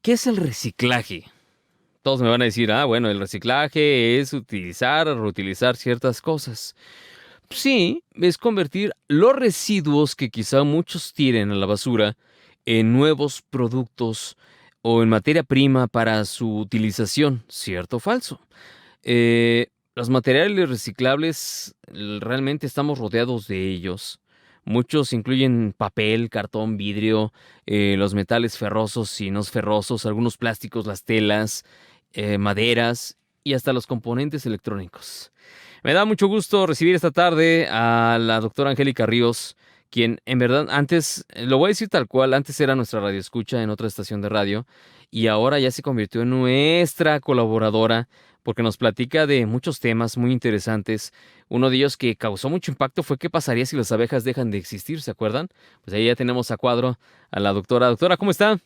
¿Qué es el reciclaje? Todos me van a decir, bueno, el reciclaje es utilizar o reutilizar ciertas cosas. Sí, es convertir los residuos que quizá muchos tiren a la basura en nuevos productos o en materia prima para su utilización, ¿cierto o falso? Los materiales reciclables, realmente estamos rodeados de ellos. Muchos incluyen papel, cartón, vidrio, los metales ferrosos y no ferrosos, algunos plásticos, las telas, maderas y hasta los componentes electrónicos. Me da mucho gusto recibir esta tarde a la doctora Angélica Ríos, quien en verdad antes, lo voy a decir tal cual, antes era nuestra radioescucha en otra estación de radio y ahora ya se convirtió en nuestra colaboradora porque nos platica de muchos temas muy interesantes. Uno de ellos que causó mucho impacto fue qué pasaría si las abejas dejan de existir, ¿se acuerdan? Pues ahí ya tenemos a cuadro a la doctora. Doctora, ¿cómo está?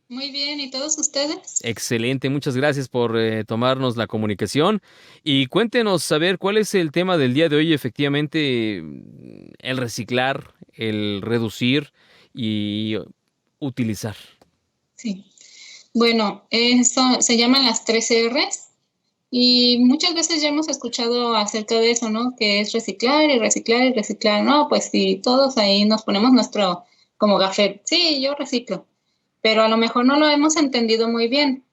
Muy bien, ¿y todos ustedes? Excelente, muchas gracias por tomarnos la comunicación y cuéntenos a ver cuál es el tema del día de hoy, efectivamente, el reciclar, el reducir y utilizar. Sí. Bueno, eso se llaman las tres R's y muchas veces ya hemos escuchado acerca de eso, ¿no? Que es reciclar y reciclar y reciclar. No, pues sí, todos ahí nos ponemos nuestro como gafet. Sí, yo reciclo, pero a lo mejor no lo hemos entendido muy bien.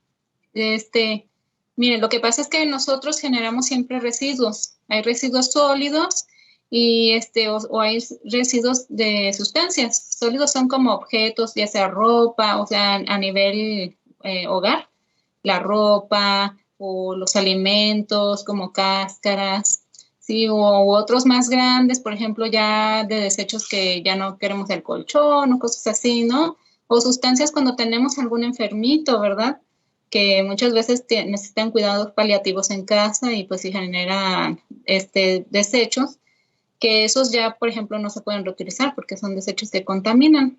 Este, Miren, lo que pasa es que nosotros generamos siempre residuos. Hay residuos sólidos y o hay residuos de sustancias. Sólidos son como objetos, ya sea ropa, o sea, a nivel hogar, la ropa o los alimentos como cáscaras, sí, o otros más grandes, por ejemplo, ya de desechos que ya no queremos el colchón o cosas así, ¿no? O sustancias cuando tenemos algún enfermito, ¿verdad? Que muchas veces necesitan cuidados paliativos en casa y pues si generan desechos, que esos ya, por ejemplo, no se pueden reutilizar porque son desechos que contaminan.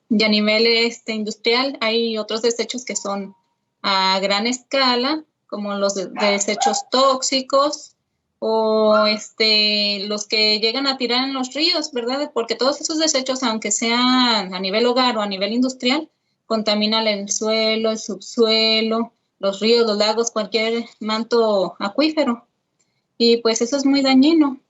Y a nivel industrial hay otros desechos que son a gran escala, como los desechos tóxicos o los que llegan a tirar en los ríos, ¿verdad? Porque todos esos desechos, aunque sean a nivel hogar o a nivel industrial, contaminan el suelo, el subsuelo, los ríos, los lagos, cualquier manto acuífero. Y pues eso es muy dañino.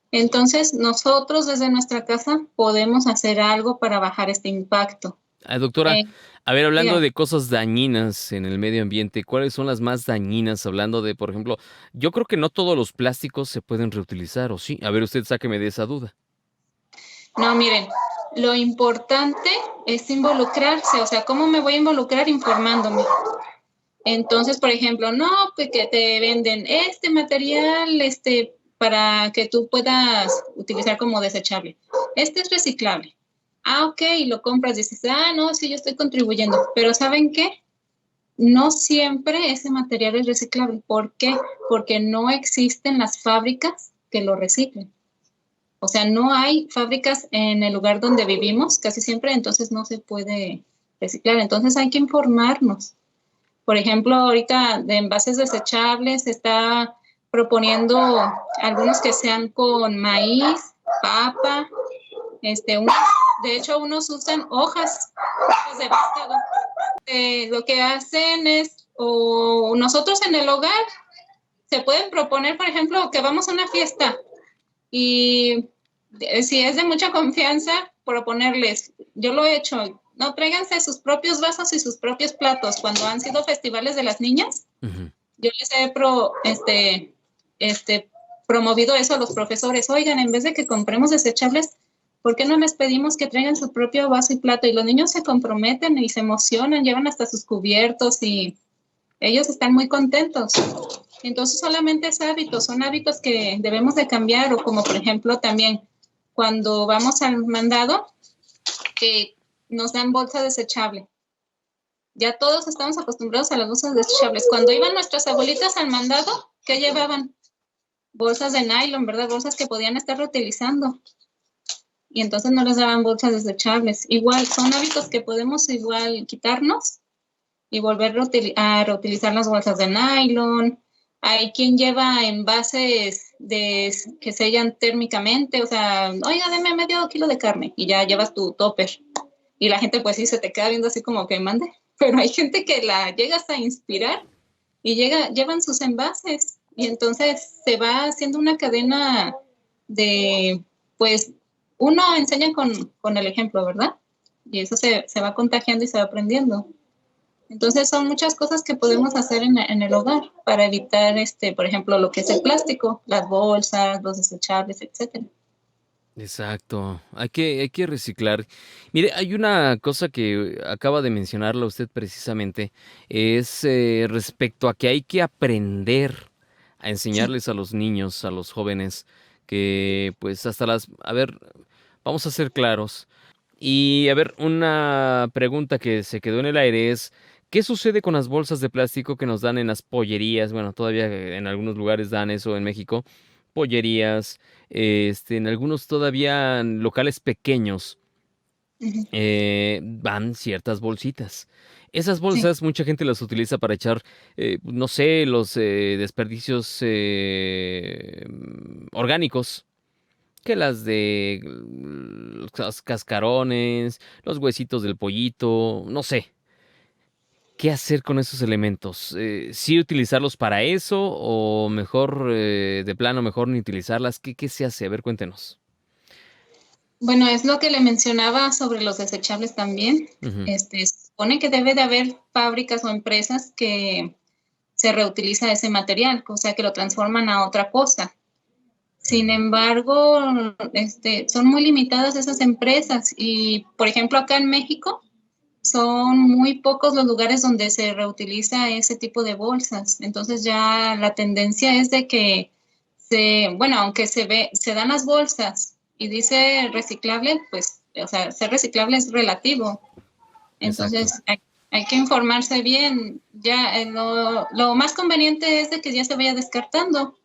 Entonces, nosotros desde nuestra casa podemos hacer algo para bajar este impacto. Doctora, Eh, a ver, hablando Dígame. de cosas dañinas en el medio ambiente, ¿cuáles son las más dañinas? Hablando de, por ejemplo, yo creo que no todos los plásticos se pueden reutilizar, ¿o sí? A ver, usted sáqueme de esa duda. No, miren, lo importante es involucrarse, o sea, ¿cómo me voy a involucrar informándome? Entonces, por ejemplo, no, pues que te venden este material, para que tú puedas utilizar como desechable. Este es reciclable. Ah, ok, y lo compras, dices, no, sí, yo estoy contribuyendo. Pero ¿saben qué? No siempre ese material es reciclable. ¿Por qué? Porque no existen las fábricas que lo reciclen. O sea, no hay fábricas en el lugar donde vivimos, casi siempre, entonces no se puede reciclar. Entonces hay que informarnos. Por ejemplo, ahorita de envases desechables se está proponiendo algunos que sean con maíz, papa, un, de hecho unos usan hojas de vástago. Lo que hacen es, o nosotros en el hogar, se pueden proponer, por ejemplo, que vamos a una fiesta y si es de mucha confianza, proponerles, yo lo he hecho, no tráiganse sus propios vasos y sus propios platos. Cuando han sido festivales de las niñas, Ujú. yo les he promovido eso a los profesores. Oigan, en vez de que compremos desechables, ¿por qué no les pedimos que traigan su propio vaso y plato? Y los niños se comprometen y se emocionan, llevan hasta sus cubiertos y ellos están muy contentos. Entonces solamente es hábitos, son hábitos que debemos de cambiar o como por ejemplo también cuando vamos al mandado que nos dan bolsa desechable. Ya todos estamos acostumbrados a las bolsas desechables. Cuando iban nuestras abuelitas al mandado, ¿qué llevaban? Bolsas de nylon, ¿verdad? Bolsas que podían estar reutilizando. Y entonces no les daban bolsas desechables. Igual, son hábitos que podemos igual quitarnos y volver a reutilizar las bolsas de nylon. Hay quien lleva envases que sellan térmicamente, o sea, oiga, deme medio kilo de carne y ya llevas tu topper. Y la gente pues sí se te queda viendo así como que mande. pero hay gente que la llega hasta a inspirar y llevan sus envases y entonces se va haciendo una cadena de, pues, uno enseña con el ejemplo, ¿verdad? Y eso se va contagiando y se va aprendiendo. Entonces son muchas cosas que podemos hacer en el hogar para evitar, por ejemplo, lo que es el plástico, las bolsas, los desechables, etcétera. Exacto, hay que reciclar. Mire, hay una cosa que acaba de mencionarla usted precisamente, es respecto a que hay que aprender a Sí. enseñarles a los niños, a los jóvenes, que pues hasta a ver, vamos a ser claros. Y a ver, una pregunta que se quedó en el aire es, ¿qué sucede con las bolsas de plástico que nos dan en las pollerías? Bueno, todavía en algunos lugares dan eso en México, pollerías, en algunos todavía locales pequeños Ujú. van ciertas bolsitas. Esas Sí. bolsas mucha gente las utiliza para echar, no sé, los desperdicios orgánicos que las de los cascarones, los huesitos del pollito, no sé. ¿Qué hacer con esos elementos? ¿Sí utilizarlos para eso o mejor, de plano, mejor ni utilizarlas? ¿Qué se hace? A ver, cuéntenos. Bueno, es lo que le mencionaba sobre los desechables también. Ujú. Se supone que debe de haber fábricas o empresas que se reutiliza ese material, o sea, que lo transforman a otra cosa. Sin embargo, son muy limitadas esas empresas y, por ejemplo, acá en México son muy pocos los lugares donde se reutiliza ese tipo de bolsas. Entonces ya la tendencia es de que bueno, aunque se dan las bolsas y dice reciclable, pues, o sea, ser reciclable es relativo. Exacto. Entonces hay que informarse bien. Ya lo más conveniente es de que ya se vaya descartando.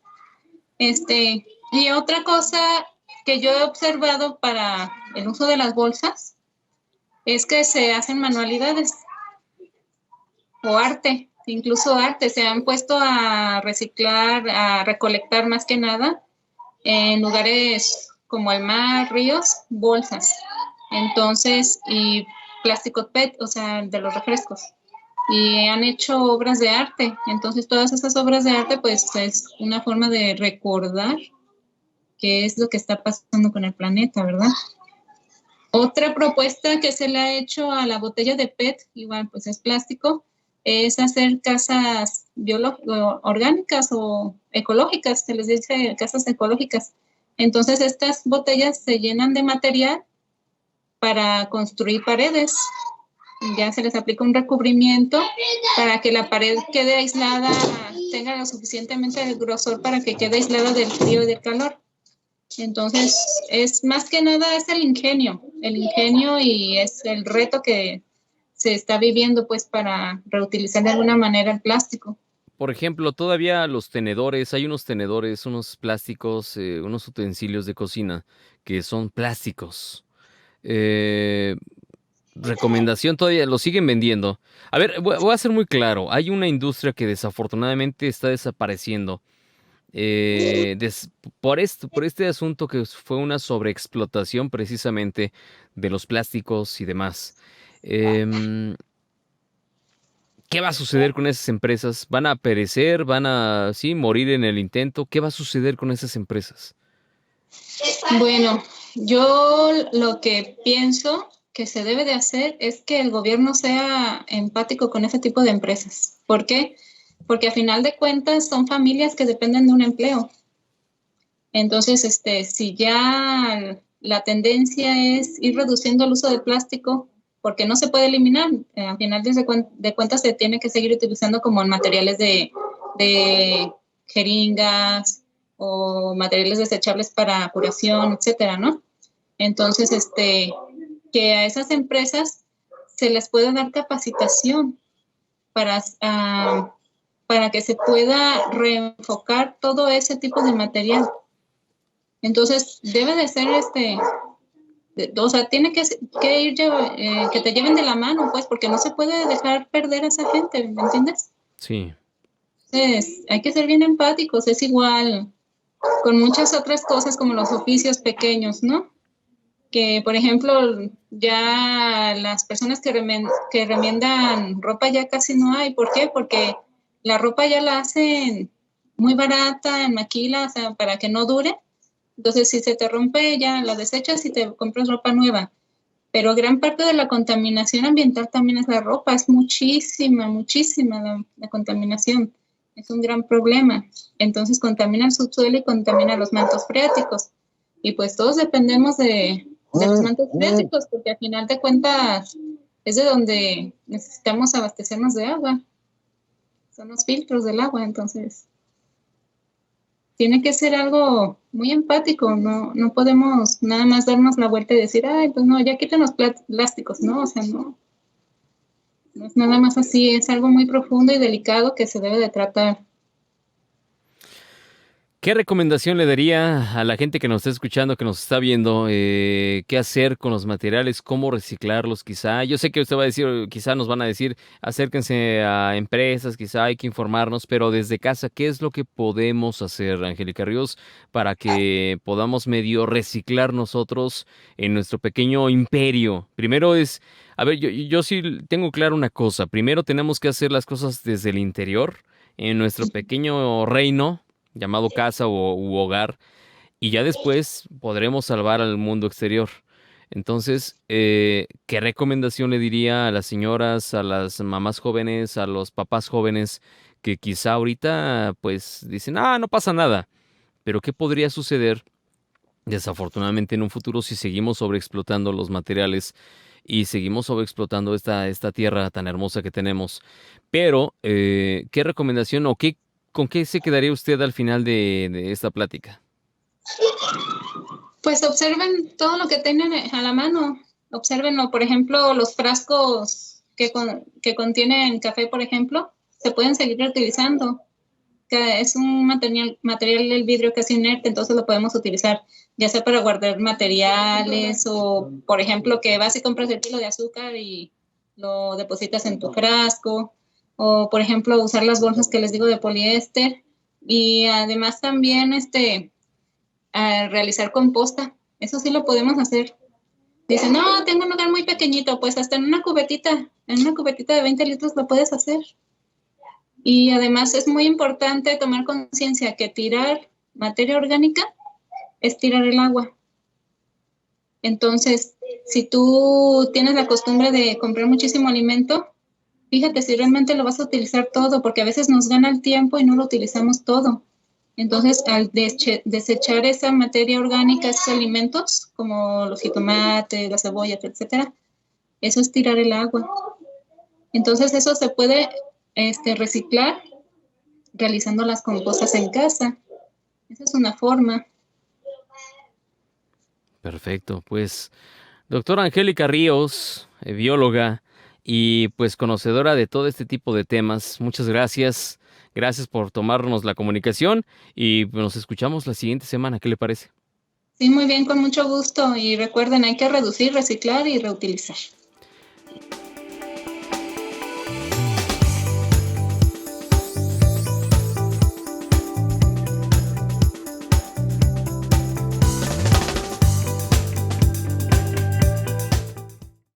Y otra cosa que yo he observado para el uso de las bolsas es que se hacen manualidades o arte, incluso arte. Se han puesto a reciclar, a recolectar más que nada en lugares como el mar, ríos, bolsas. Entonces, y plástico PET, o sea, de los refrescos. Y han hecho obras de arte. Entonces, todas esas obras de arte, pues es una forma de recordar qué es lo que está pasando con el planeta, ¿verdad? Otra propuesta que se le ha hecho a la botella de PET, igual pues es plástico, es hacer casas orgánicas o ecológicas, se les dice casas ecológicas. Entonces estas botellas se llenan de material para construir paredes. Ya se les aplica un recubrimiento para que la pared quede aislada, tenga lo suficientemente de grosor para que quede aislada del frío y del calor. Entonces, es más que nada es el ingenio y es el reto que se está viviendo pues para reutilizar de alguna manera el plástico. Por ejemplo, todavía los tenedores, hay unos tenedores, unos plásticos, unos utensilios de cocina que son plásticos. Eh, Recomendación, todavía lo siguen vendiendo. A ver, voy a ser muy claro. Hay una industria que desafortunadamente está desapareciendo. eh, des- por este asunto que fue una sobreexplotación precisamente de los plásticos y demás. Em, ¿Qué va a suceder con esas empresas? ¿Van a perecer? ¿Van a, sí, morir en el intento? ¿Qué va a suceder con esas empresas? Bueno, yo lo que pienso que se debe de hacer es que el gobierno sea empático con ese tipo de empresas. ¿Por qué? Porque a final de cuentas son familias que dependen de un empleo. Entonces, si ya la tendencia es ir reduciendo el uso del plástico, porque no se puede eliminar, al final de cuentas se tiene que seguir utilizando como en materiales de jeringas o materiales desechables para curación, etcétera, ¿no? Entonces, que a esas empresas se les pueda dar capacitación para, para que se pueda reenfocar todo ese tipo de material. Entonces, debe de ser o sea, tiene que ir, que te lleven de la mano, pues, porque no se puede dejar perder a esa gente, ¿me entiendes? Sí. Entonces, hay que ser bien empáticos, es igual con muchas otras cosas como los oficios pequeños, ¿no? que, por ejemplo, ya las personas que remiendan ropa ya casi no hay. ¿Por qué? Porque la ropa ya la hacen muy barata en maquila, o sea, para que no dure. Entonces, si se te rompe, ya la desechas y te compras ropa nueva. Pero gran parte de la contaminación ambiental también es la ropa, es muchísima, muchísima la contaminación. Es un gran problema. Entonces contamina el subsuelo y contamina los mantos freáticos. Y pues todos dependemos de los mantos freáticos, porque al final de cuentas es de donde necesitamos abastecernos de agua. Son los filtros del agua, entonces tiene que ser algo muy empático, no podemos nada más darnos la vuelta y decir, ay, pues no, ya quiten los plásticos, ¿no? O sea, no es nada más así, es algo muy profundo y delicado que se debe de tratar. ¿Qué recomendación le daría a la gente que nos está escuchando, que nos está viendo, qué hacer con los materiales, cómo reciclarlos quizá? Yo sé que usted va a decir, quizá nos van a decir, acérquense a empresas, quizá hay que informarnos, pero desde casa, ¿qué es lo que podemos hacer, Angélica Ríos, para que podamos medio reciclar nosotros en nuestro pequeño imperio? Primero es, a ver, yo sí tengo claro una cosa, primero tenemos que hacer las cosas desde el interior, en nuestro pequeño reino llamado casa u hogar, y ya después podremos salvar al mundo exterior. Entonces, ¿qué recomendación le diría a las señoras, a las mamás jóvenes, a los papás jóvenes que quizá ahorita pues dicen, ah, no pasa nada? Pero ¿qué podría suceder desafortunadamente en un futuro si seguimos sobreexplotando los materiales y seguimos sobreexplotando esta tierra tan hermosa que tenemos? Pero, ¿qué recomendación o con qué se quedaría usted al final de esta plática? Pues observen todo lo que tienen a la mano. Observenlo, por ejemplo, los frascos que contienen café, por ejemplo, se pueden seguir reutilizando. Que es un material del vidrio casi inerte, entonces lo podemos utilizar ya sea para guardar materiales o, por ejemplo, que vas y compras el kilo de azúcar y lo depositas en tu frasco, o, por ejemplo, usar las bolsas que les digo de poliéster, y además también a realizar composta. Eso sí lo podemos hacer. Dicen, no, tengo un lugar muy pequeñito, pues hasta en una cubetita de 20 litros lo puedes hacer. Y además es muy importante tomar conciencia que tirar materia orgánica es tirar el agua. Entonces, si tú tienes la costumbre de comprar muchísimo alimento, fíjate si realmente lo vas a utilizar todo, porque a veces nos gana el tiempo y no lo utilizamos todo. Entonces, al desechar esa materia orgánica, esos alimentos, como los jitomates, las cebollas, etcétera, eso es tirar el agua. Entonces, eso se puede reciclar realizando las compostas en casa. Esa es una forma. Perfecto, pues doctora Angélica Ríos, bióloga y pues conocedora de todo este tipo de temas, muchas gracias. Gracias por tomarnos la comunicación y pues, nos escuchamos la siguiente semana. ¿Qué le parece? Sí, muy bien, con mucho gusto. Y recuerden, hay que reducir, reciclar y reutilizar.